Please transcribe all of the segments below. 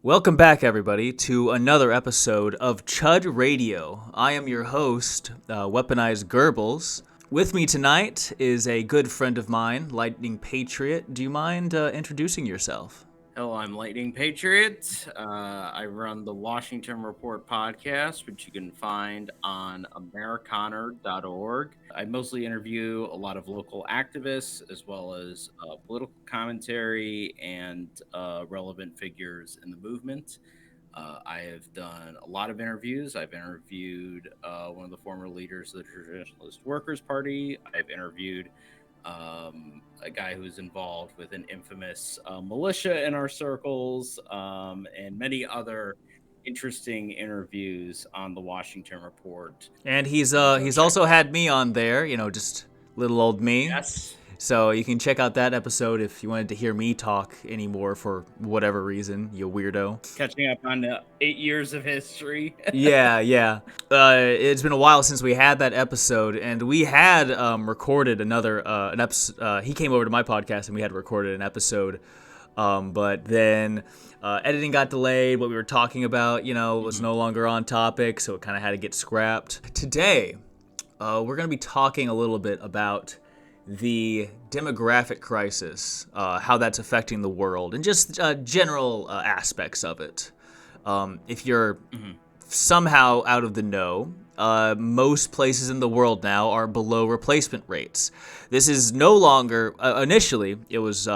Welcome back, everybody, to another episode of Chud Radio. I am your host, Weaponized Goebbels. With me tonight is a good friend of mine, Lightning Patriot. Do you mind introducing yourself? Hello, I'm Lightning Patriot. I run the Washington Report podcast, which you can find on Americaner.org. I mostly interview a lot of local activists, as well as political commentary and relevant figures in the movement. I have done a lot of interviews. I've interviewed one of the former leaders of the Traditionalist Workers' Party. I've interviewed a guy who's involved with an infamous militia in our circles, and many other interesting interviews on the Washington Report. And he's also had me on there, just little old me. Yes. So you can check out that episode if you wanted to hear me talk anymore for whatever reason, you weirdo. Catching up on 8 years of history. Yeah. It's been a while since we had that episode, and we had recorded an episode. He came over to my podcast, and we had recorded an episode. But then editing got delayed. What we were talking about, was no longer on topic, so it kind of had to get scrapped. Today, we're going to be talking a little bit about the demographic crisis, how that's affecting the world, and just general aspects of it. If you're somehow out of the know, most places in the world now are below replacement rates. This is no longer initially it was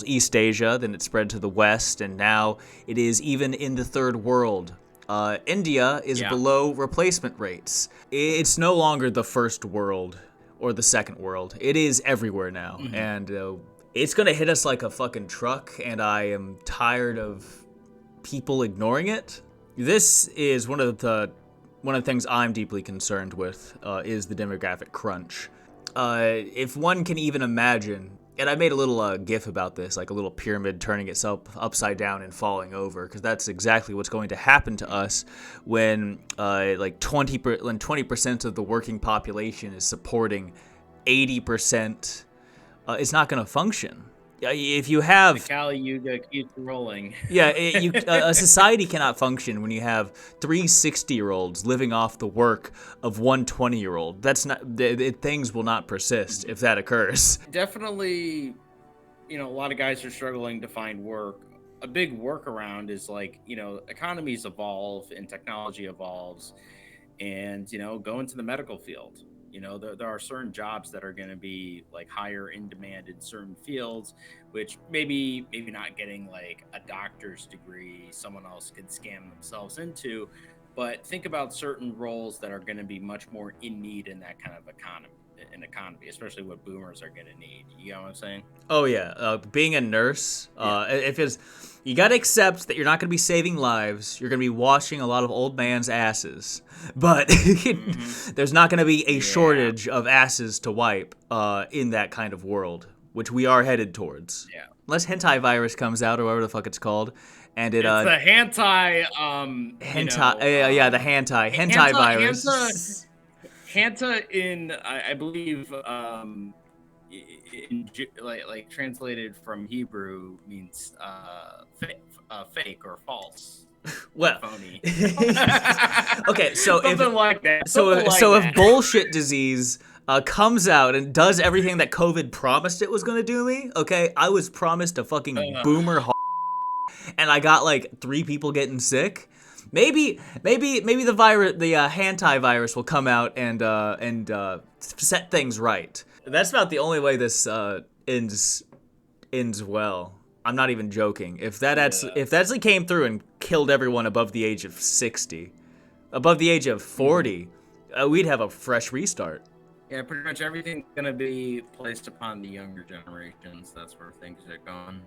East Asia, then it spread to the West, and now it is even in the third world. India is below replacement rates. It's no longer the first world or the second world. It is everywhere now, and it's gonna hit us like a fucking truck, and I am tired of people ignoring it. This is one of the things I'm deeply concerned with, is the demographic crunch. If one can even imagine, and I made a little gif about this, like a little pyramid turning itself upside down and falling over, because that's exactly what's going to happen to us when 20% of the working population is supporting 80%. It's not going to function. If you have the Kali Yuga keeps rolling. A society cannot function when you have 3 60-year-olds living off the work of one 20-year-old. That's not. Things will not persist if that occurs. Definitely, a lot of guys are struggling to find work. A big workaround is economies evolve and technology evolves, and go into the medical field. There are certain jobs that are going to be higher in demand in certain fields, which maybe not getting a doctor's degree, someone else could scam themselves into. But think about certain roles that are going to be much more in need in that kind of economy, especially what boomers are going to need. You know what I'm saying? Oh yeah, being a nurse, you got to accept that you're not going to be saving lives. You're going to be washing a lot of old man's asses. But there's not going to be a shortage of asses to wipe in that kind of world, which we are headed towards. Yeah. Unless hentai virus comes out, or whatever the fuck it's called. And it's the hentai, the hentai virus. Hanta in, I believe, translated from Hebrew means fake or false. Well, phony. Okay, so if bullshit disease comes out and does everything that COVID promised it was going to do me, okay, I was promised a fucking boomer and I got 3 people getting sick. Maybe the virus, the hentai virus, will come out and set things right. That's about the only way this ends well. I'm not even joking. If that actually came through and killed everyone above the age of 60, above the age of 40, we'd have a fresh restart. Yeah, pretty much everything's gonna be placed upon the younger generations. That's where things are going.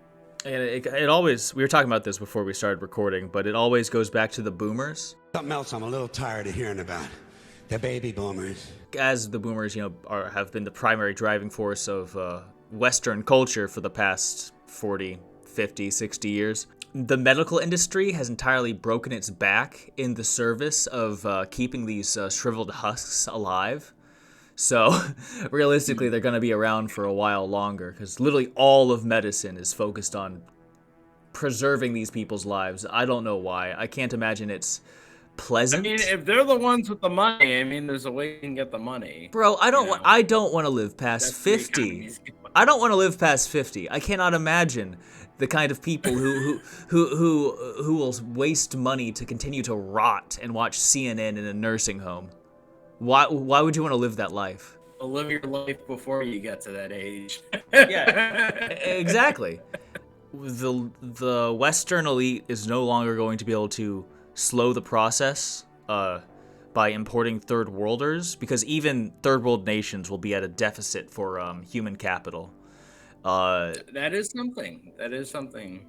And it always, we were talking about this before we started recording, but it always goes back to the boomers. Something else I'm a little tired of hearing about. The baby boomers. As the boomers, have been the primary driving force of Western culture for the past 40, 50, 60 years. The medical industry has entirely broken its back in the service of keeping these shriveled husks alive. So realistically, they're going to be around for a while longer, because literally all of medicine is focused on preserving these people's lives. I don't know why. I can't imagine it's pleasant. I mean, if they're the ones with the money, I mean, there's a way you can get the money. Bro, I don't want to live past That's the 50. economy's going. I don't want to live past 50. I cannot imagine the kind of people who will waste money to continue to rot and watch CNN in a nursing home. Why would you want to live that life? Live your life before you get to that age. Yeah, exactly. The Western elite is no longer going to be able to slow the process by importing third worlders, because even third world nations will be at a deficit for human capital. That is something.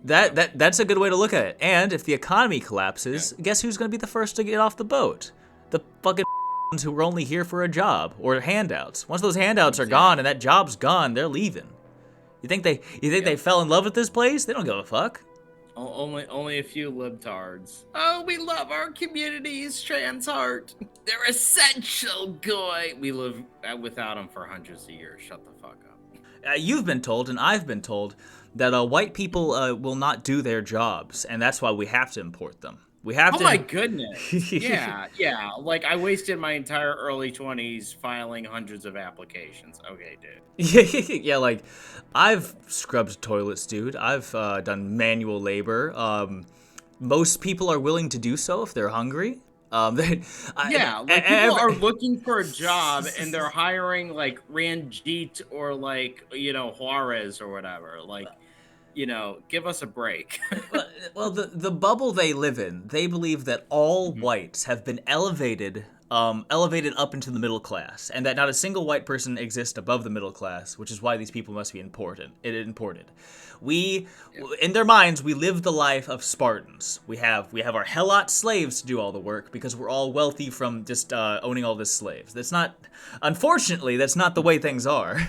That's a good way to look at it. And if the economy collapses, guess who's going to be the first to get off the boat? The fucking who were only here for a job or handouts. Once those handouts are gone and that job's gone, they're leaving. You think they fell in love with this place? They don't give a fuck. Only a few libtards. Oh, we love our communities, trans heart. They're essential, guy. We live without them for hundreds of years. Shut the fuck up. You've been told, and I've been told, that white people will not do their jobs, and that's why we have to import them. We have to. Oh my goodness. Yeah. Like, I wasted my entire early 20s filing hundreds of applications. Okay, dude. Yeah, like, I've scrubbed toilets, dude. I've done manual labor. Most people are willing to do so if they're hungry. People are looking for a job and they're hiring like Ranjit or like, Juarez or whatever. Like, give us a break. Well, the bubble they live in, they believe that all whites have been elevated up into the middle class, and that not a single white person exists above the middle class, which is why these people must be imported. In their minds, we live the life of Spartans. We have our helot slaves to do all the work because we're all wealthy from just owning all these slaves. Unfortunately, that's not the way things are.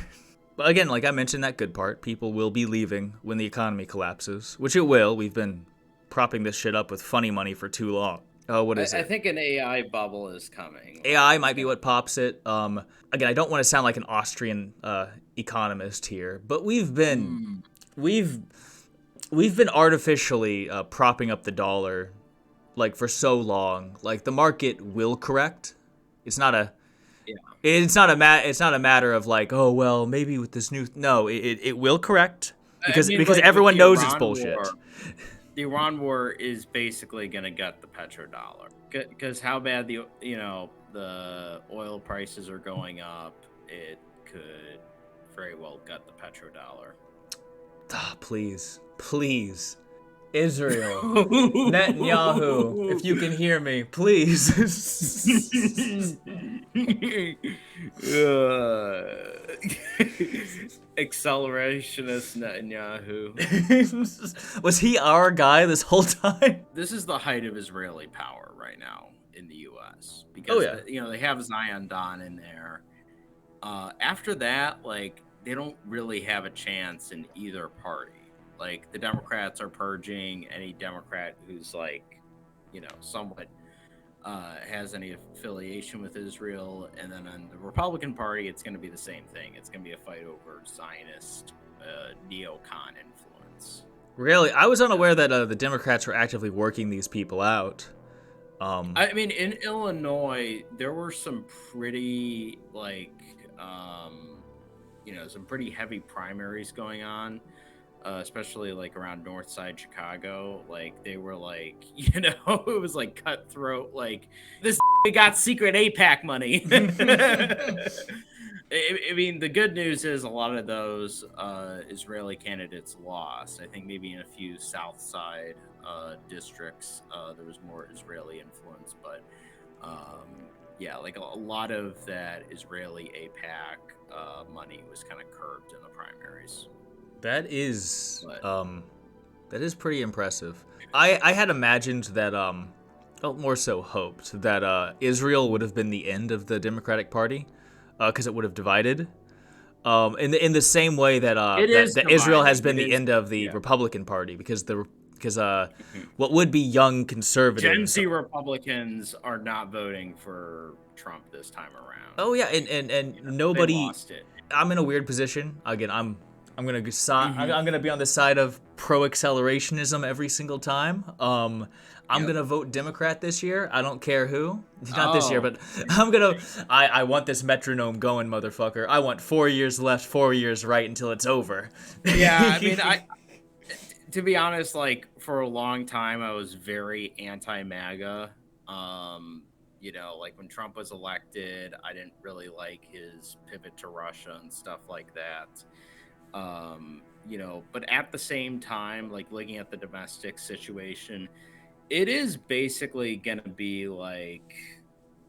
But again, like I mentioned, that good part, people will be leaving when the economy collapses, which it will. We've been propping this shit up with funny money for too long. What is it? I think an AI bubble is coming. AI might be what pops it. Again, I don't want to sound like an Austrian economist here, but we've been artificially propping up the dollar like for so long. Like the market will correct. It's not a matter of like, oh well, maybe with this new. No, it will correct because everyone knows it's bullshit. The Iran war is basically gonna gut the petrodollar because how bad the oil prices are going up, it could very well gut the petrodollar. Please, Israel, Netanyahu, if you can hear me, please. Accelerationist Netanyahu. Was he our guy this whole time? This is the height of Israeli power right now in the U.S. because they have Zion Don in there. After that, like they don't really have a chance in either party. Like the Democrats are purging any Democrat who's like, somewhat has any affiliation with Israel, and then on the Republican Party, it's going to be the same thing. It's going to be a fight over Zionist neocon influence. Really, I was unaware that the Democrats were actively working these people out. I mean, in Illinois, there were some pretty some pretty heavy primaries going on. Especially like around North Side Chicago, like they were like, it was like cutthroat, like this got secret AIPAC money. I mean, the good news is a lot of those Israeli candidates lost. I think maybe in a few South Side districts there was more Israeli influence, but like a lot of that Israeli AIPAC money was kind of curbed in the primaries. That is pretty impressive. I had imagined that, more so hoped that Israel would have been the end of the Democratic Party, because it would have divided. In the same way that Israel has been the end of the Republican Party, because what would be young conservatives. Gen Z Republicans are not voting for Trump this time around. Oh yeah, and nobody. They lost it. I'm in a weird position. Again, I'm I'm gonna be on the side of pro-accelerationism every single time. I'm gonna vote Democrat this year. I don't care who. Not this year, but I want this metronome going, motherfucker. I want 4 years left, 4 years right until it's over. Yeah, I mean, to be honest, like for a long time, I was very anti-MAGA. Like when Trump was elected, I didn't really like his pivot to Russia and stuff like that. But at the same time, like looking at the domestic situation, it is basically going to be like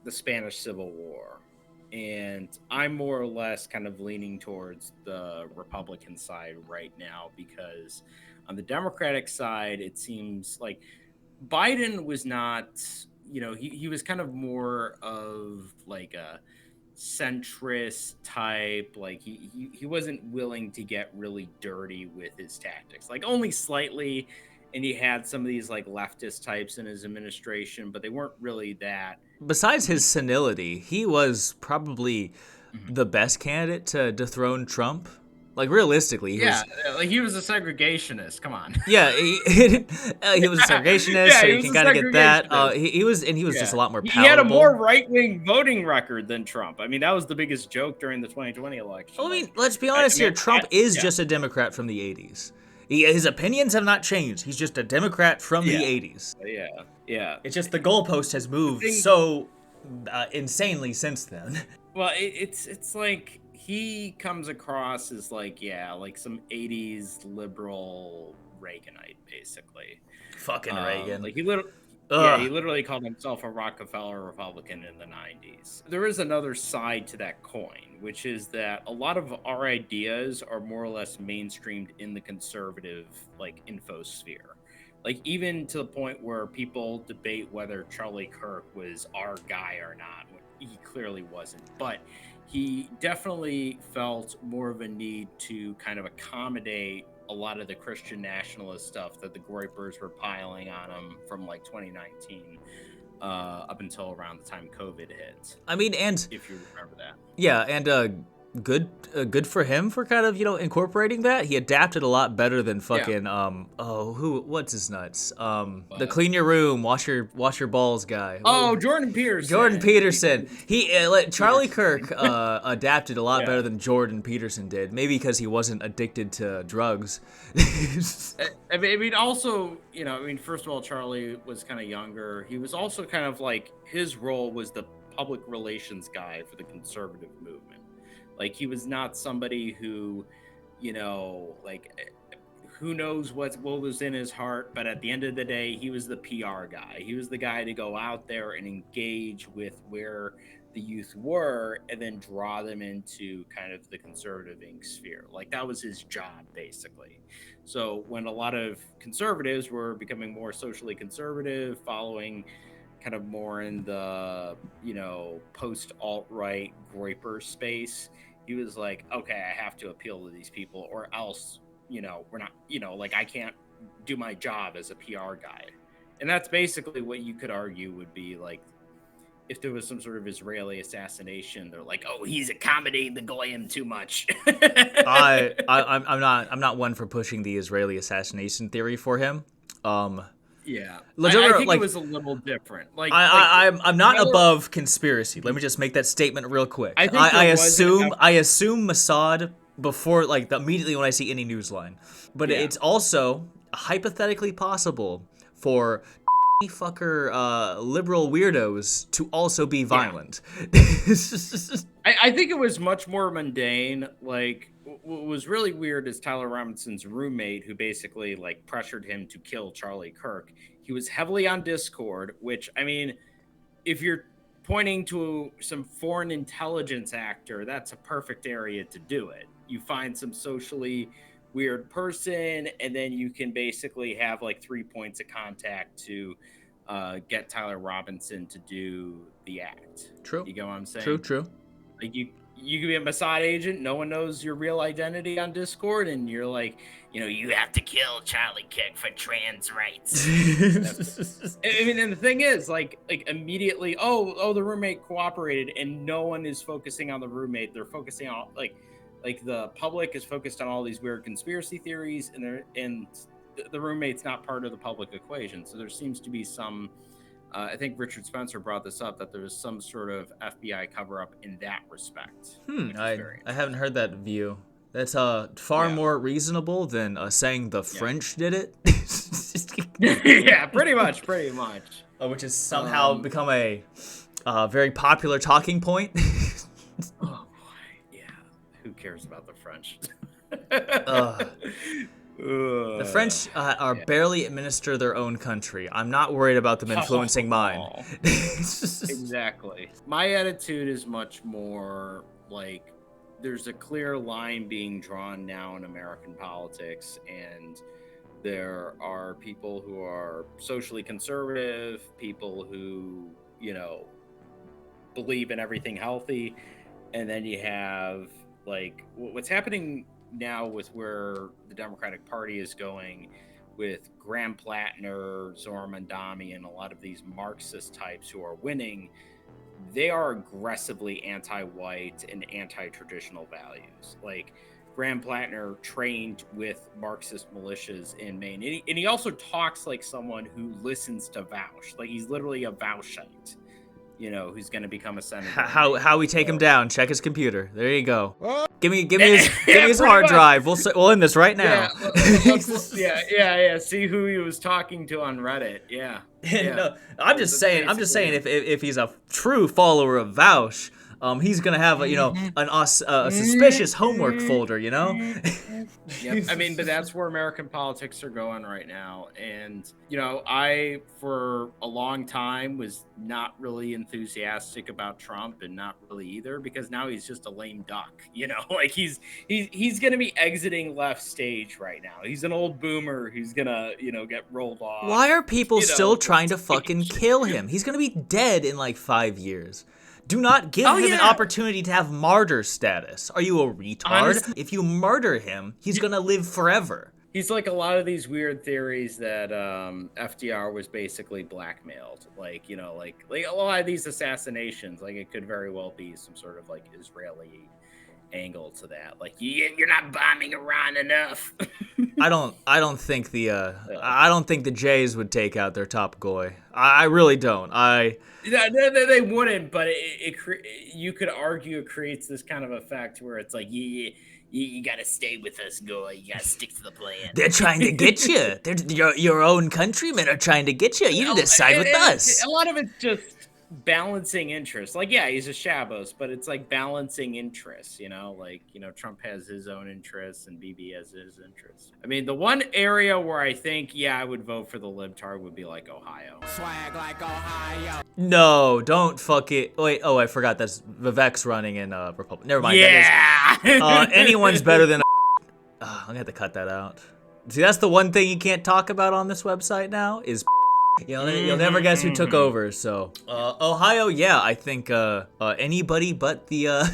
the Spanish Civil War. And I'm more or less kind of leaning towards the Republican side right now, because on the Democratic side, it seems like Biden was not, he was kind of more of like a centrist type. Like he wasn't willing to get really dirty with his tactics, like only slightly. And he had some of these like leftist types in his administration, but they weren't really that. Besides his senility, he was probably the best candidate to dethrone Trump. Like realistically, he was a segregationist. Come on. Yeah, he was a segregationist, so you can kind of get that. He was just a lot more palatable. He had a more right-wing voting record than Trump. I mean, that was the biggest joke during the 2020 election. Well, I mean, let's be honest here. Trump is just a Democrat from the 80s. His opinions have not changed. He's just a Democrat from the 80s. Yeah. It's just the goalpost has moved so insanely since then. Well, it's like he comes across as like some 80s liberal Reaganite, basically. Fucking Reagan. Like he literally called himself a Rockefeller Republican in the 90s. There is another side to that coin, which is that a lot of our ideas are more or less mainstreamed in the conservative like infosphere. Like even to the point where people debate whether Charlie Kirk was our guy or not. He clearly wasn't, but he definitely felt more of a need to kind of accommodate a lot of the Christian nationalist stuff that the Groypers were piling on him from like 2019 up until around the time COVID hit. I mean, and if you remember that. Yeah, and good for him for kind of incorporating that. He adapted a lot better than fucking what's his nuts the clean your room, wash your balls guy. Jordan Peterson. He Charlie Kirk adapted a lot better than Jordan Peterson did, maybe because he wasn't addicted to drugs. I mean also first of all, Charlie was kind of younger. He was also kind of like, his role was the public relations guy for the conservative movement. Like he was not somebody who, who knows what was in his heart. But at the end of the day, he was the PR guy. He was the guy to go out there and engage with where the youth were and then draw them into kind of the conservative sphere. Like that was his job, basically. So when a lot of conservatives were becoming more socially conservative, following kind of more in the, post-alt-right Groyper space, he was like, okay, I have to appeal to these people or else, we're not, I can't do my job as a PR guy. And that's basically what you could argue would be like, if there was some sort of Israeli assassination, they're like, oh, he's accommodating the Goyim too much. I'm not one for pushing the Israeli assassination theory for him. Yeah, I think it was a little different. I'm not above conspiracy. Let me just make that statement real quick. I assume Mossad before, immediately when I see any news line. But it's also hypothetically possible for fucker liberal weirdos to also be violent. I think it was much more mundane. Like, what was really weird is Tyler Robinson's roommate, who basically pressured him to kill Charlie Kirk. He was heavily on Discord, which, I mean, if you're pointing to some foreign intelligence actor, that's a perfect area to do it. You find some socially weird person, and then you can basically have 3 points of contact to get Tyler Robinson to do the act. True. You get what I'm saying? True. Like you could be a Mossad agent. No one knows your real identity on Discord, and you're like, you have to kill Charlie Kirk for trans rights. I mean, and the thing is, like immediately, the roommate cooperated, and no one is focusing on the roommate. They're focusing on like the public is focused on all these weird conspiracy theories, and the roommate's not part of the public equation. So there seems to be some. I think Richard Spencer brought this up, that there was some sort of FBI cover up in that respect. Which is very I haven't heard that view. That's far Yeah. more reasonable than saying the French did it. Yeah, pretty much. Which has somehow become a very popular talking point. Oh boy, yeah. Who cares about the French? The French barely administer their own country. I'm not worried about them influencing mine. Exactly. My attitude is much more like there's a clear line being drawn now in American politics, and there are people who are socially conservative, people who, believe in everything healthy, and then you have like what's happening now with where the Democratic Party is going with Graham Plattner, Zohar Mandami, and a lot of these Marxist types who are winning. They are aggressively anti-white and anti-traditional values. Like Graham Plattner trained with Marxist militias in Maine, and he also talks like someone who listens to Vaush. Like he's literally a Vaushite, who's going to become a senator. How we take him down? Check his computer. There you go. Give me his hard drive. We'll end this right now. Yeah. See who he was talking to on Reddit. Yeah. No, I'm just saying if he's a true follower of Vaush, he's gonna have a suspicious homework folder, Yep. I mean, but that's where American politics are going right now. And, I, for a long time, was not really enthusiastic about Trump, and not really either, because now he's just a lame duck, like he's going to be exiting left stage right now. He's an old boomer who's going to, get rolled off. Why are people still trying to fucking kill him? He's going to be dead in like 5 years. Do not give him an opportunity to have martyr status. Are you a retard? Honestly, if you murder him, he's gonna live forever. He's like a lot of these weird theories that FDR was basically blackmailed. Like a lot of these assassinations, like it could very well be some sort of like Israeli angle to that. Like you're not bombing Iran enough. I don't think the Jays would take out their top goy. I really don't. They wouldn't, but you could argue it creates this kind of effect where it's like, you gotta stay with us, Goy. You gotta stick to the plan. They're trying to get you. Your own countrymen are trying to get you. You need to side with us. A lot of it's just balancing interests. Like, yeah, he's a Shabos, but it's like balancing interests, Trump has his own interests and BB has his interests. I mean, the one area where I think, I would vote for the libtard would be like Ohio. Swag like Ohio. No, don't fuck it. Wait, I forgot that's Vivek's running in Republic. Never mind. Yeah. Anyone's better than I'm gonna have to cut that out. See, that's the one thing you can't talk about on this website now is You'll never guess who took over. So Ohio, I think anybody but the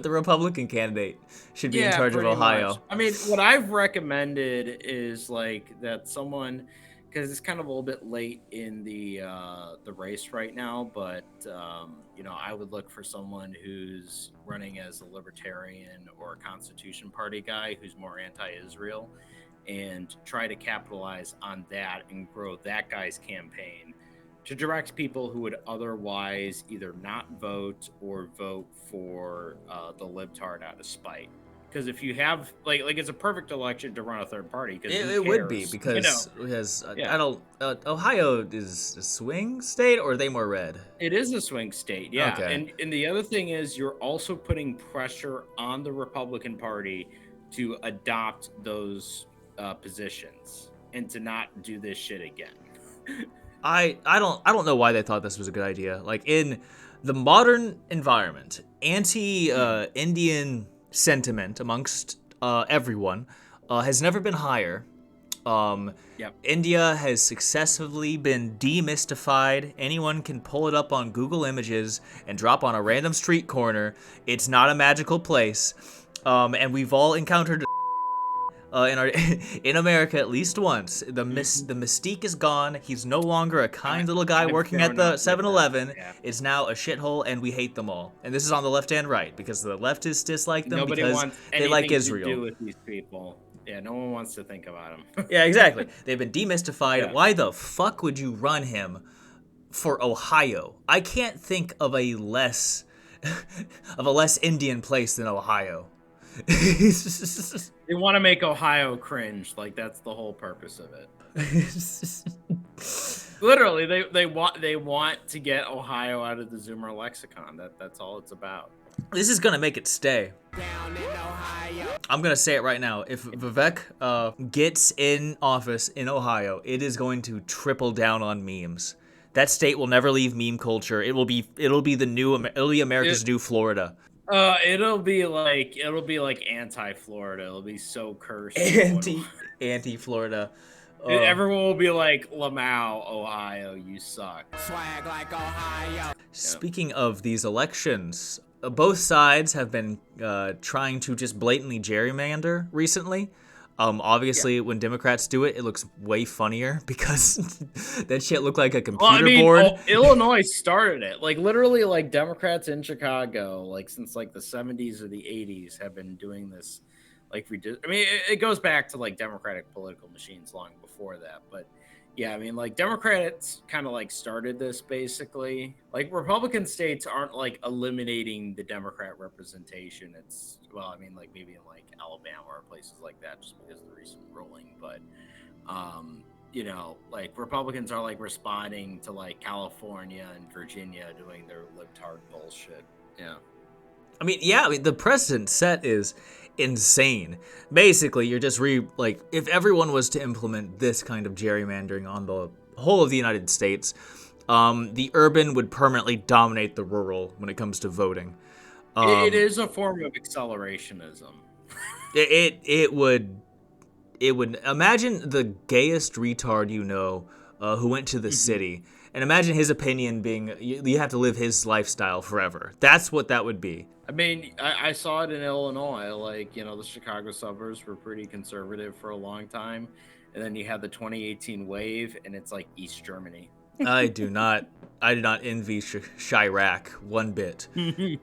Republican candidate should be in charge of Ohio. Much. I mean, what I've recommended is like that someone, because it's kind of a little bit late in the race right now, but I would look for someone who's running as a libertarian or a Constitution Party guy who's more anti-Israel, and try to capitalize on that and grow that guy's campaign to direct people who would otherwise either not vote or vote for the libtard out of spite. Because if you have it's a perfect election to run a third party. It would be because Ohio is a swing state, or are they more red? It is a swing state, yeah. Okay. And the other thing is you're also putting pressure on the Republican Party to adopt those positions and to not do this shit again. I don't know why they thought this was a good idea. Like in the modern environment, anti-Indian sentiment amongst everyone has never been higher. India has successfully been demystified. Anyone can pull it up on Google Images and drop on a random street corner. It's not a magical place. And we've all encountered in our in America at least once. The mystique is gone. He's no longer a kind little guy I've working at grown the up with that, 7-Eleven. yeah. It's now a shithole, and we hate them all. And this is on the left and right, because the leftists dislike them Nobody because wants they like anything to Israel. do with these people. Yeah, no one wants to think about them. Yeah, exactly. They've been demystified. Yeah. Why the fuck would you run him for Ohio? I can't think of a less Indian place than Ohio. They want to make Ohio cringe. Like, that's the whole purpose of it. Literally, they want to get Ohio out of the Zoomer lexicon. That's all it's about. This is gonna make it stay. I'm gonna say it right now. If Vivek gets in office in Ohio, it is going to triple down on memes. That state will never leave meme culture. It'll be America's new Florida. It'll be like anti-Florida. It'll be so cursed. Anti Florida. Everyone will be like, Lamau, Ohio, you suck. Swag like Ohio. Speaking of these elections, both sides have been trying to just blatantly gerrymander recently. Obviously, when Democrats do it, it looks way funnier because that shit looked like a computer board. Illinois started it. Like, literally, like, Democrats in Chicago, like, since, like, the 70s or the 80s have been doing this. Like, it goes back to, like, Democratic political machines long before that. But, yeah, I mean, like, Democrats kind of, like, started this, basically. Like, Republican states aren't, like, eliminating the Democrat representation. It's, well, I mean, like, maybe in, like, Alabama or places like that, just because of the recent ruling. But, you know, like, Republicans are, like, responding to, like, California and Virginia doing their libtard bullshit. Yeah. I mean, the precedent set is insane. Basically, you're just if everyone was to implement this kind of gerrymandering on the whole of the United States, the urban would permanently dominate the rural when it comes to voting. It is a form of accelerationism. It would imagine the gayest retard who went to the city, and imagine his opinion being you have to live his lifestyle forever. That's what that would be. I mean, I saw it in Illinois. Like, you know, the Chicago suburbs were pretty conservative for a long time. And then you had the 2018 wave, and it's like East Germany. I do not envy Chirac one bit. I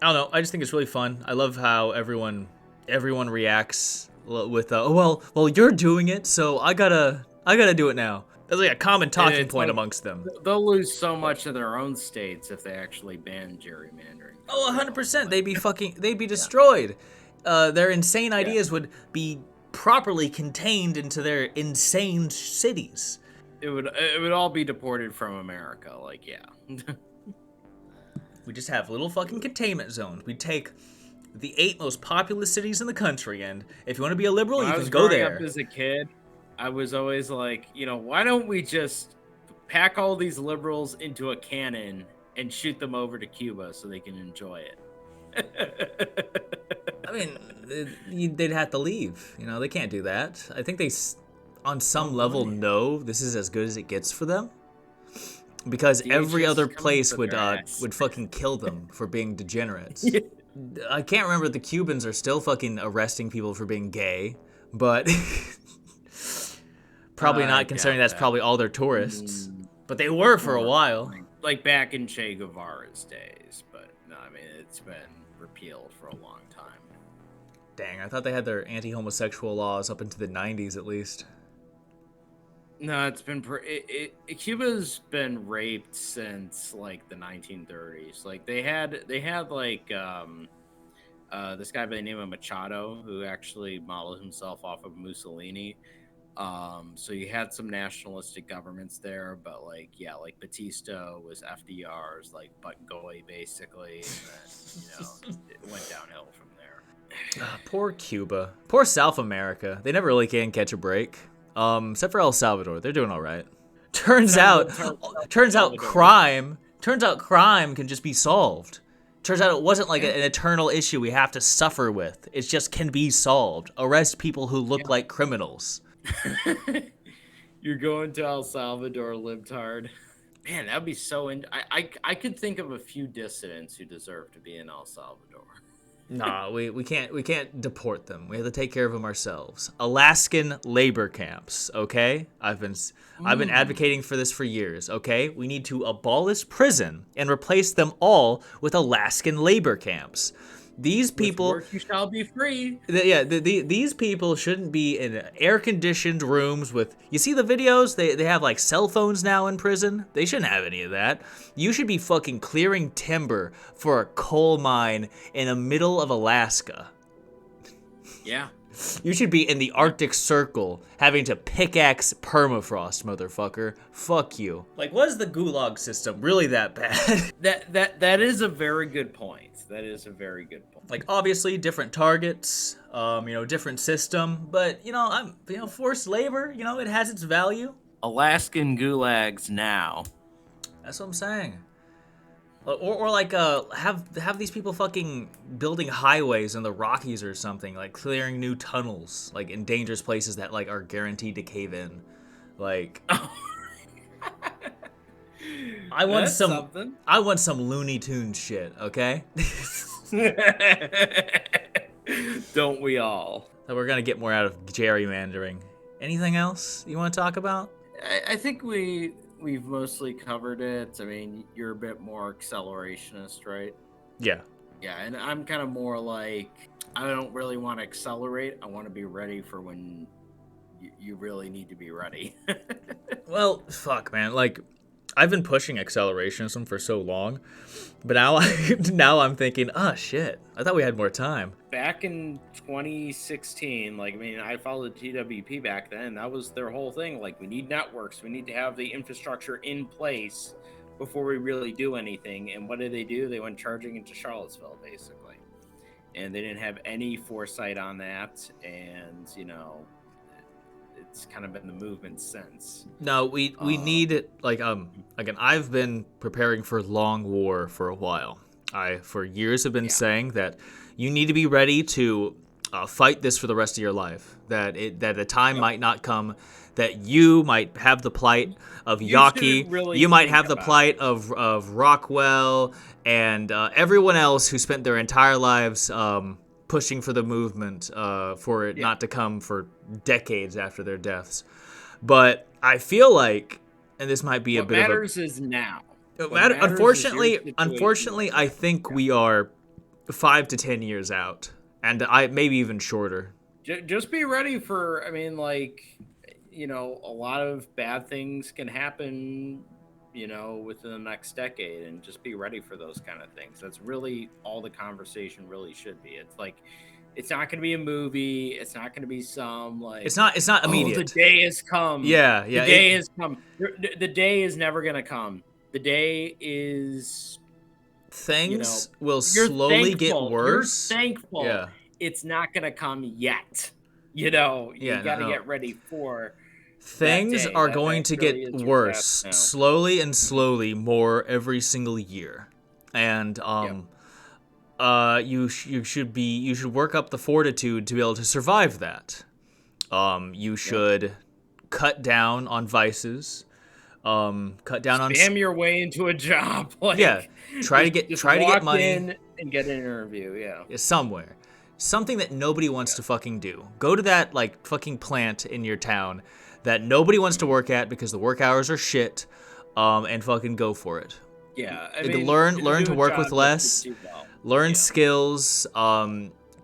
don't know. I just think it's really fun. I love how everyone reacts with, well, you're doing it, so I gotta do it now. That's like a common talking point amongst them. They'll lose so much of their own states if they actually ban gerrymandering. Oh, 100%. They'd be destroyed. Their insane ideas would be properly contained into their insane cities. It would all be deported from America. Like, yeah. We just have little fucking containment zones. We take the 8 most populous cities in the country, and if you want to be a liberal, you can go there. Up as a kid, I was always like, you know, why don't we just pack all these liberals into a cannon and shoot them over to Cuba so they can enjoy it? I mean, they'd have to leave. You know, they can't do that. I think they, on some level, know this is as good as it gets for them, because every other place would fucking kill them for being degenerates. Yeah. I can't remember if the Cubans are still fucking arresting people for being gay, but probably not, considering that's probably all their tourists. But they were for a while. Like back in Che Guevara's days, but no, I mean, it's been repealed for a long time. Dang, I thought they had their anti-homosexual laws up into the 90s at least. No, it's been Cuba's been raped since like the 1930s. Like they had like this guy by the name of Machado, who actually modeled himself off of Mussolini. So you had some nationalistic governments there, but like, yeah, like Batista was FDR's like butt goy basically, and then, you know, it went downhill from there. Poor Cuba, poor South America. They never really can catch a break. Except for El Salvador, they're doing all right. Turns out crime can just be solved. Turns out it wasn't like an eternal issue we have to suffer with. It just can be solved. Arrest people who look like criminals. You're going to El Salvador, libtard. Man, that'd be so. I could think of a few dissidents who deserve to be in El Salvador. Nah, we can't deport them. We have to take care of them ourselves. Alaskan labor camps, okay? I've been advocating for this for years, okay? We need to abolish prison and replace them all with Alaskan labor camps. These people, With work you shall be free. these people shouldn't be in air-conditioned rooms with. You see the videos? They have like cell phones now in prison. They shouldn't have any of that. You should be fucking clearing timber for a coal mine in the middle of Alaska. Yeah. You should be in the Arctic Circle having to pickaxe permafrost, motherfucker. Fuck you. Like, was the gulag system really that bad? That is a very good point. That is a very good point. Like, obviously, different targets, different system, but, forced labor, it has its value. Alaskan gulags now. That's what I'm saying. Or like, have these people fucking building highways in the Rockies or something, like clearing new tunnels, like in dangerous places that, like, are guaranteed to cave in. Like, I want some Looney Tunes shit, okay? Don't we all? So we're gonna get more out of gerrymandering. Anything else you want to talk about? I think we've mostly covered it. I mean, you're a bit more accelerationist, right? Yeah. Yeah, and I'm kind of more like, I don't really want to accelerate. I want to be ready for when you really need to be ready. Well, fuck, man. Like, I've been pushing accelerationism for so long, but now I'm thinking, oh shit, I thought we had more time. Back in 2016, I followed TWP back then. That was their whole thing. Like, we need networks. We need to have the infrastructure in place before we really do anything. And what did they do? They went charging into Charlottesville, basically. And they didn't have any foresight on that. And, it's kind of been the movement since. No, we need, like, again, I've been preparing for long war for a while. I, for years, have been saying that you need to be ready to fight this for the rest of your life. That a time might not come that you might have the plight of Yaki. Really you might have the plight of Rockwell and everyone else who spent their entire lives pushing for the movement for it not to come for decades after their deaths. But I feel like, and this might be a bit of a... What matters is now. Unfortunately, I think we are 5 to 10 years out, and maybe even shorter. Just be ready for, a lot of bad things can happen, within the next decade, and just be ready for those kind of things. That's really all the conversation really should be. It's like, it's not going to be a movie. It's not going to be some, like... It's not immediate. The day has come. Yeah. The day has come. The day is never going to come. The day is... Things will slowly get worse. You're thankful it's not going to come yet. You got to get ready for... Things are going to get worse slowly and slowly more every single year. And you should work up the fortitude to be able to survive that. You should cut down on vices. Cut down on spam your way into a job. Try to get money in and get an interview. Somewhere, something that nobody wants to fucking do. Go to that fucking plant in your town that nobody wants to work at because the work hours are shit, and fucking go for it. Yeah, learn to work with less. Learn skills.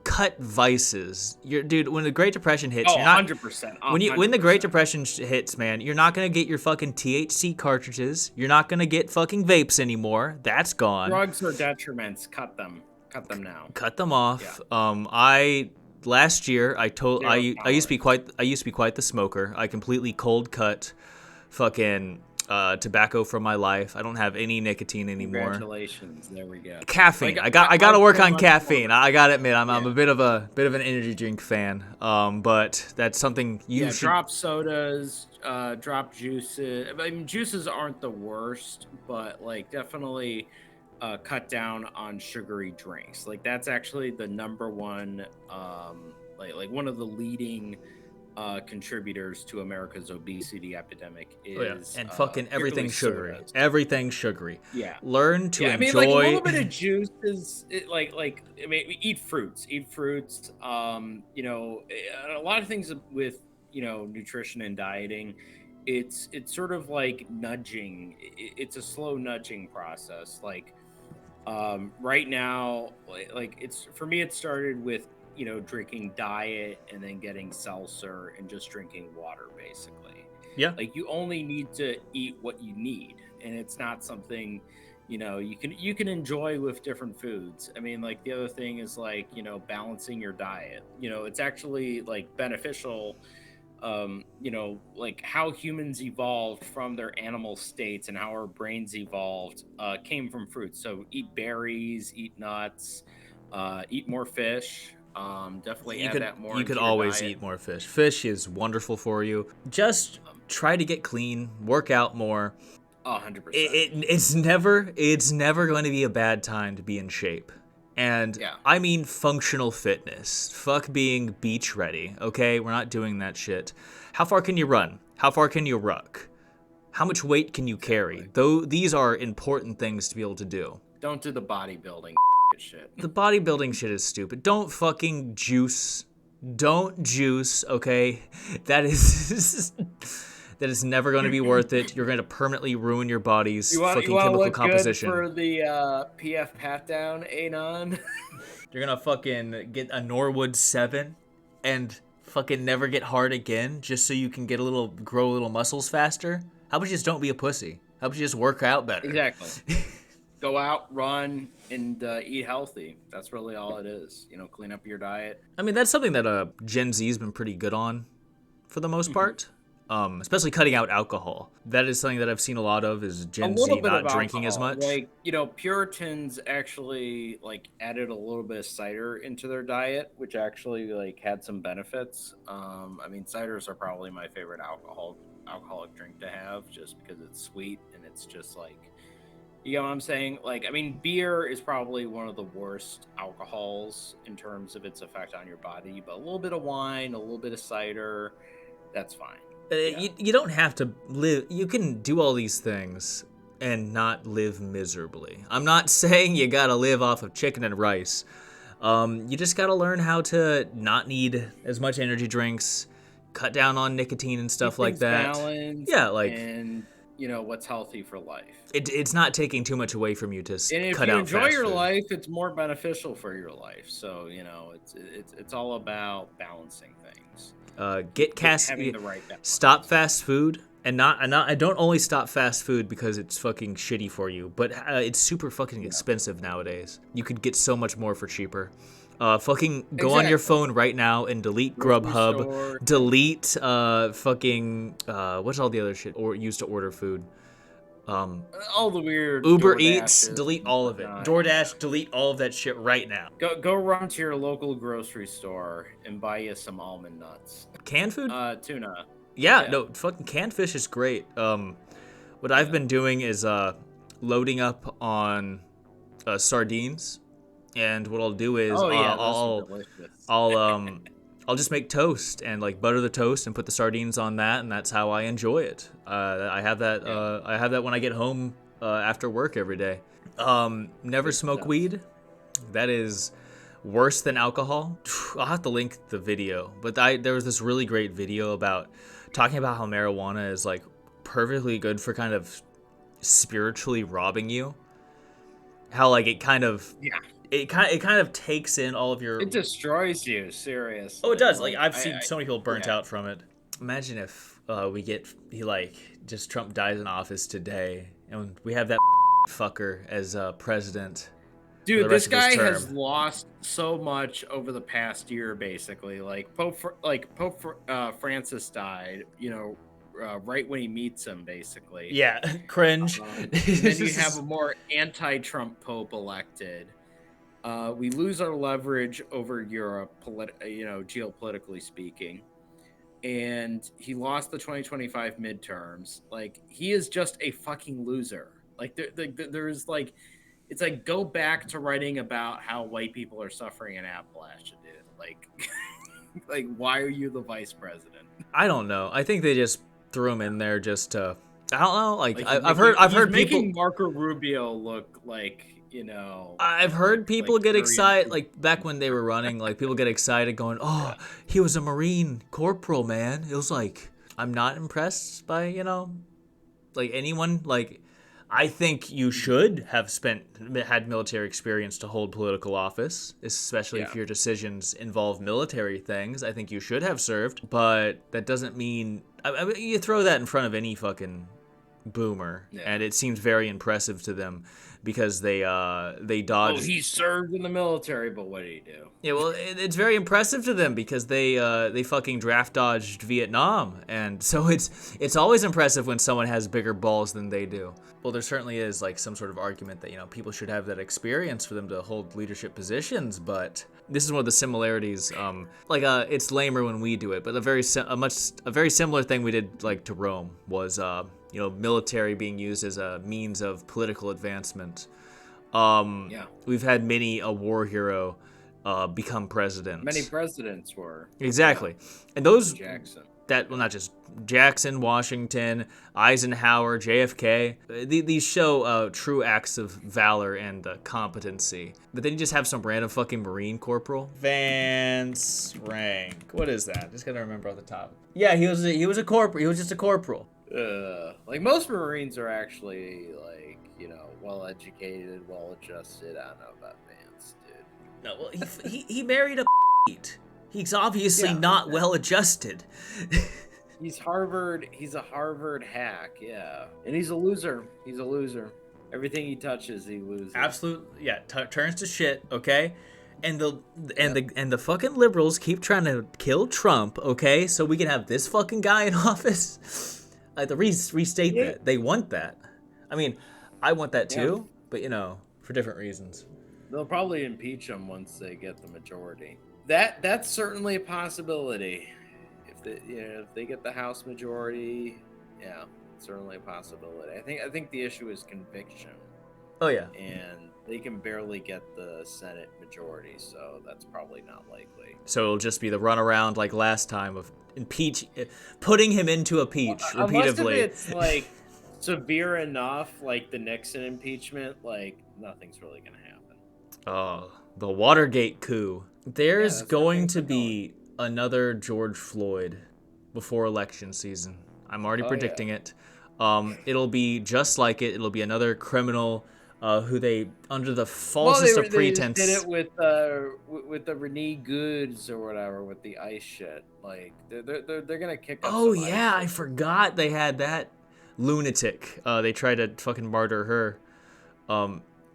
Cut vices. Dude, when the Great Depression hits, you're not 100%. When the Great Depression hits, man, you're not gonna get your fucking THC cartridges. You're not gonna get fucking vapes anymore. That's gone. Drugs are detriments. Cut them now. Cut them off. Yeah. Last year I used to be quite the smoker. I completely cold cut fucking tobacco from my life. I don't have any nicotine anymore. Congratulations. There we go. Caffeine. I got to work on caffeine. I got to admit, I'm a bit of an energy drink fan. But that's something you should drop sodas, drop juices. Juices aren't the worst, but definitely cut down on sugary drinks. That's actually the number one one of the leading contributors to America's obesity epidemic Oh yeah, is and fucking particularly everything sugary. sodas. Everything sugary. Yeah. Learn to Yeah, I mean, like a enjoy. little bit of juice is I mean, eat fruits, a lot of things with nutrition and dieting. It's sort of like nudging. It's a slow nudging process. Like right now, like it's for me, it started with drinking diet and then getting seltzer and just drinking water basically. Yeah. Like you only need to eat what you need, and it's not something you can enjoy with different foods. I mean, like the other thing is like balancing your diet. It's actually like beneficial. Like how humans evolved from their animal states and how our brains evolved came from fruits. So eat berries, eat nuts, eat more fish. Definitely You add could that more you could into your always diet. eat more fish. Fish is wonderful for you. Just try to get clean, work out more. 100%. It's never going to be a bad time to be in shape. And Yeah. I mean functional fitness. Fuck being beach ready, okay? We're not doing that shit. How far can you run? How far can you ruck? How much weight can you carry? Though these are important things to be able to do. Don't do the bodybuilding shit. The bodybuilding shit is stupid. Don't fucking juice. Don't juice, okay? That is that is never going to be worth it. You're going to permanently ruin your body's You want fucking to chemical look composition. good for the PF pat down, Anon? You're going to fucking get a Norwood 7 and fucking never get hard again just so you can grow a little muscles faster. How about you just don't be a pussy? How about you just work out better? Exactly. Go out, run, and eat healthy. That's really all it is. Clean up your diet. I mean, that's something that Gen Z's been pretty good on for the most part. Especially cutting out alcohol. That is something that I've seen a lot of is Gen Z not drinking as much. Like, Puritans actually like added a little bit of cider into their diet, which actually like had some benefits. I mean, ciders are probably my favorite alcoholic drink to have just because it's sweet and it's just like, you know what I'm saying? Like, I mean, beer is probably one of the worst alcohols in terms of its effect on your body, but a little bit of wine, a little bit of cider, that's fine. You don't have to live. You can do all these things and not live miserably. I'm not saying you gotta live off of chicken and rice. You just gotta learn how to not need as much energy drinks, cut down on nicotine and stuff like that. Yeah, like and what's healthy for life. It's not taking too much away from you to And if cut you out enjoy fast your food. life, it's more beneficial for your life. So it's all about balancing things. Having the right balance. Stop fast food, and I don't only stop fast food because it's fucking shitty for you, but it's super fucking expensive nowadays. You could get so much more for cheaper. Fucking go on your phone right now and delete Grubhub, store. delete what's all the other shit or used to order food. All the weird Uber DoorDashes Eats, delete all of it. and whatnot. DoorDash, delete all of that shit right now. Go run to your local grocery store and buy you some almond nuts. Canned food? Tuna. Yeah, no, fucking canned fish is great. What I've been doing is loading up on sardines, and what I'll do is I'll just make toast and like butter the toast and put the sardines on that, and that's how I enjoy it. I have that when I get home after work every day. Never smoke weed. That is worse than alcohol. I'll have to link the video, but there was this really great video talking about how marijuana is like perfectly good for kind of spiritually robbing you. How like it kind of takes in all of your. It destroys you, seriously. Oh, it does. Like I've seen so many people burnt out from it. Imagine if Trump dies in office today, and we have that fucker as president. Dude, this guy has lost so much over the past year. Basically, like Pope Francis died. Right when he meets him, basically. Yeah, cringe. Then you have a more anti-Trump Pope elected. We lose our leverage over Europe, geopolitically speaking. And he lost the 2025 midterms. Like, he is just a fucking loser. Like, there's like, it's like, go back to writing about how white people are suffering in Appalachia, dude. Like, Like, why are you the vice president? I don't know. I think they just threw him in there just to. I don't know. Like, Like, I've heard people. making Marco Rubio look like, I've heard people like get very excited, like back when they were running, like people get excited going, oh, he was a Marine corporal, man. It was like, I'm not impressed by, like anyone. Like, I think you should have had military experience to hold political office, especially if your decisions involve military things. I think you should have served, but that doesn't mean, I mean, you throw that in front of any fucking boomer, and it seems very impressive to them because they dodged. Oh, he served in the military, but what did he do? Yeah, well, it's very impressive to them because they fucking draft dodged Vietnam, and so it's always impressive when someone has bigger balls than they do. Well, there certainly is like some sort of argument that people should have that experience for them to hold leadership positions, but this is one of the similarities. It's lamer when we do it, but a very similar thing we did like to Rome was military being used as a means of political advancement. We've had many a war hero become president. Many presidents were. Exactly. And those Jackson. Not just Jackson, Washington, Eisenhower, JFK. These show true acts of valor and competency. But then you just have some random fucking Marine corporal. Vance rank. What is that? Just gotta remember off the top. Yeah, he was a corporal. He was just a corporal. Like most Marines are actually like, well educated, well adjusted. I don't know about Vance, dude. No, well, he married a He's obviously not well adjusted. He's a Harvard hack, yeah. And he's a loser. Everything he touches, he loses. Absolutely, yeah. Turns to shit, okay? And the fucking liberals keep trying to kill Trump, okay? So we can have this fucking guy in office. To restate that, they want that. I mean, I want that too, but for different reasons. They'll probably impeach him once they get the majority. That's certainly a possibility. If they get the House majority, certainly a possibility. I think the issue is conviction. Oh yeah. And they can barely get the Senate majority, so that's probably not likely. So it'll just be the runaround like last time of putting him into a peach repeatedly. Unless if it's like severe enough, like the Nixon impeachment, like nothing's really gonna happen. Oh, the Watergate coup. There's going to be another George Floyd before election season. I'm already predicting it. It'll be just like it. It'll be another criminal who they, under the falsest of pretense. They did it with the Renee Goods or whatever, with the ICE shit. Like they're gonna kick up. Oh yeah, I forgot they had that lunatic. They tried to fucking martyr her.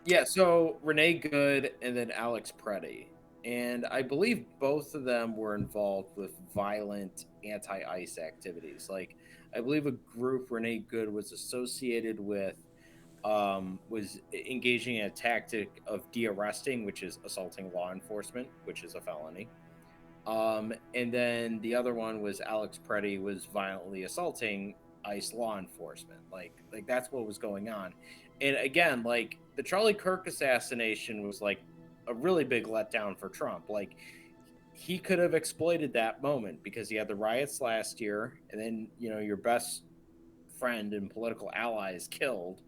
Yeah, so Renee Good and then Alex Preddy. And I believe both of them were involved with violent anti-ICE activities. Like, I believe a group Renee Good was associated with was engaging in a tactic of de-arresting, which is assaulting law enforcement, which is a felony. And then the other one was Alex Preddy was violently assaulting ICE law enforcement. Like that's what was going on. And again, like the Charlie Kirk assassination was like a really big letdown for Trump. Like he could have exploited that moment because he had the riots last year, and then your best friend and political allies killed.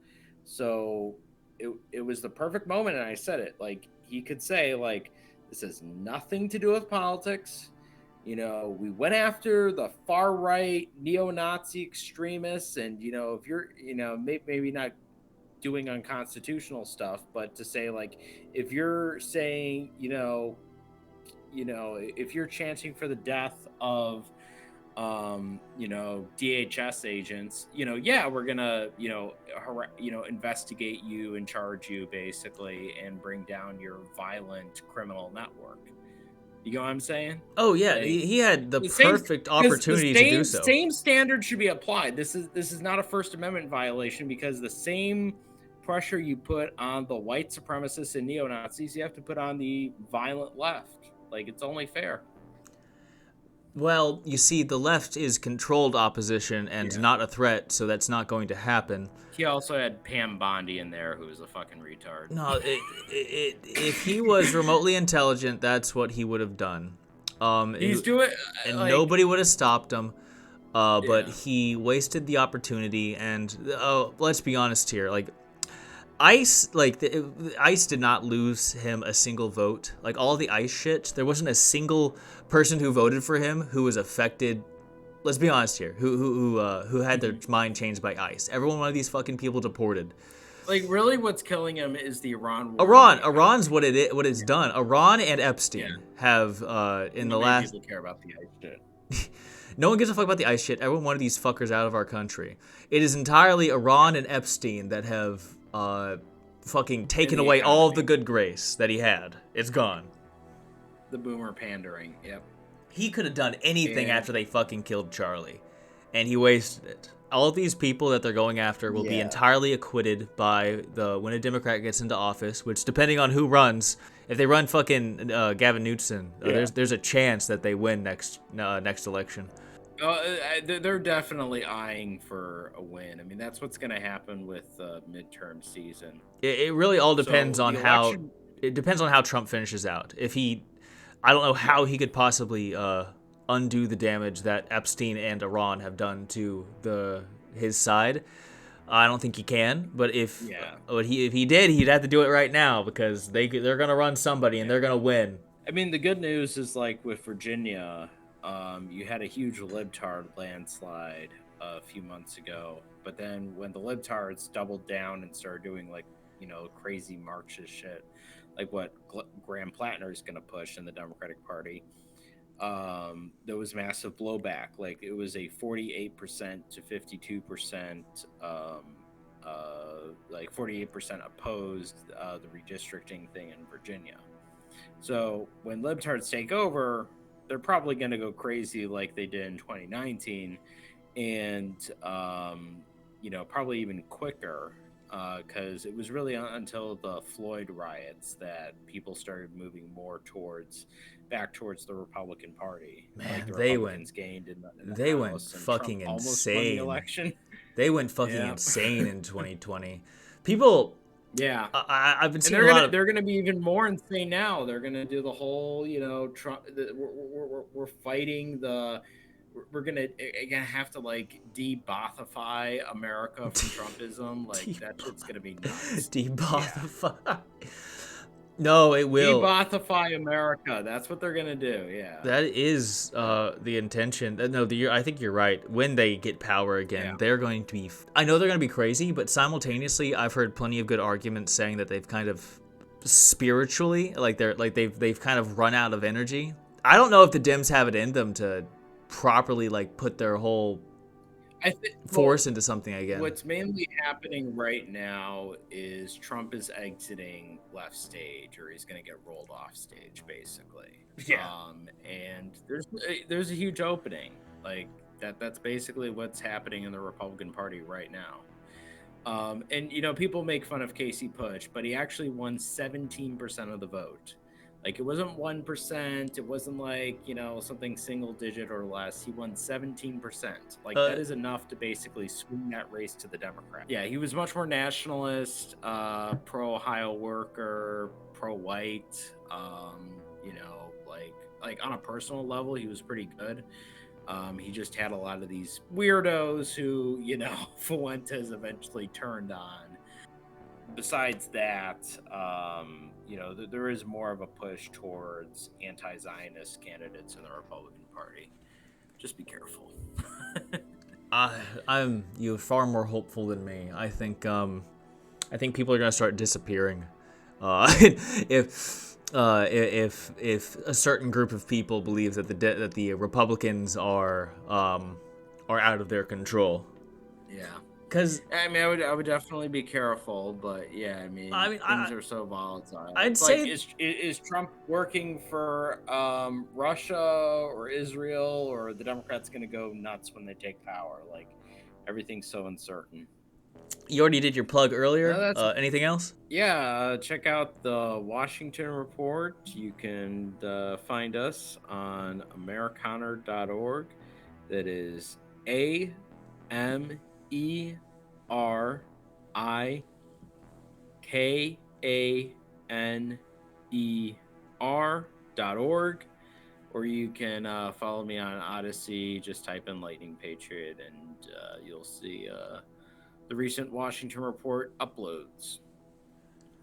So it was the perfect moment, and I said it. Like he could say, like, this has nothing to do with politics. We went after the far right neo-Nazi extremists, and if you're maybe not doing unconstitutional stuff, but to say, like, if you're saying, if you're chanting for the death of, DHS agents, we're gonna, investigate you and charge you basically and bring down your violent criminal network. You know what I'm saying? Oh yeah, like, he had the perfect opportunity to do so. Same standard should be applied. This is not a First Amendment violation because the same pressure you put on the white supremacists and neo-Nazis, you have to put on the violent left. Like, it's only fair. Well, you see, the left is controlled opposition and not a threat, so that's not going to happen. He also had Pam Bondi in there, who was a fucking retard. No, if he was remotely intelligent, that's what he would have done. He's doing and like nobody would have stopped him. But Yeah. he wasted the opportunity, and let's be honest here, like ICE, ICE did not lose him a single vote. Like all the ICE shit, there wasn't a single person who voted for him who was affected. Let's be honest here, who had their mind changed by ICE. Every one of these fucking people deported. Like really, what's killing him is the Iran war. Iran's what it's done. Iran and Epstein have in the last. People care about the ICE shit. No one gives a fuck about the ICE shit. Everyone wanted these fuckers out of our country. It is entirely Iran and Epstein that have fucking taken away all of the good grace that he had. It's gone. The boomer pandering. Yep. He could have done anything after they fucking killed Charlie, and he wasted it. All of these people that they're going after will be entirely acquitted by when a Democrat gets into office, which, depending on who runs, if they run fucking Gavin Newsom, there's a chance that they win next election. They're definitely eyeing for a win. I mean, that's what's going to happen with midterm season. It really all depends on how Trump finishes out. I don't know how he could possibly undo the damage that Epstein and Iran have done to his side. I don't think he can, but if he did, he'd have to do it right now because they're gonna run somebody and they're gonna win. I mean, the good news is like with Virginia, you had a huge libtard landslide a few months ago, but then when the libtards doubled down and started doing crazy Marxist shit, like what Graham Plattner is gonna push in the Democratic Party. There was massive blowback. Like it was a 48% to 52%, like 48% opposed the redistricting thing in Virginia. So when libtards take over, they're probably going to go crazy like they did in 2019, and probably even quicker. Because it was really until the Floyd riots that people started moving more back towards the Republican Party. Man, the they Republicans gained in the they House, went fucking Trump insane. Won the election. They went fucking insane in 2020. People. Yeah, I've been seeing they're gonna be even more insane now. They're gonna do the whole, Trump. We're fighting the. We're gonna have to like de-Bothify America from Trumpism. Like that shit's gonna be nuts. De-Bothify. Yeah. No, it will. De-Bothify America. That's what they're gonna do. Yeah. That is the intention. No, I think you're right. When they get power again, they're going to be. I know they're going to be crazy, but simultaneously, I've heard plenty of good arguments saying that they've kind of spiritually, they've kind of run out of energy. I don't know if the Dems have it in them to properly put their whole force into something again. What's mainly happening right now is Trump is exiting left stage, or he's going to get rolled off stage, basically. Yeah. And there's a huge opening. Like that's basically what's happening in the Republican Party right now. And people make fun of Casey Push, but he actually won 17% of the vote. Like it wasn't 1%. It wasn't something single digit or less. He won 17%. Like that is enough to basically swing that race to the Democrat. Yeah, he was much more nationalist, pro Ohio worker, pro white. Like on a personal level, he was pretty good. He just had a lot of these weirdos who Fuentes eventually turned on. Besides that, there is more of a push towards anti-Zionist candidates in the Republican Party. Just be careful. You're far more hopeful than me. I think people are gonna start disappearing. If a certain group of people believes that the Republicans are out of their control. Yeah. Because I would definitely be careful, but yeah, things are so volatile. I'd say is Trump working for Russia or Israel, or the Democrats going to go nuts when they take power? Like everything's so uncertain. You already did your plug earlier. Anything else? Yeah, check out the Washington Report. You can find us on Amerikaner.org. That is AMERIKANER.org. or you can follow me on Odyssey. Just type in Lightning Patriot, and you'll see the recent Washington Report uploads.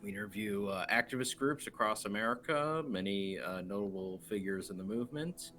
We interview activist groups across America, many notable figures in the movement.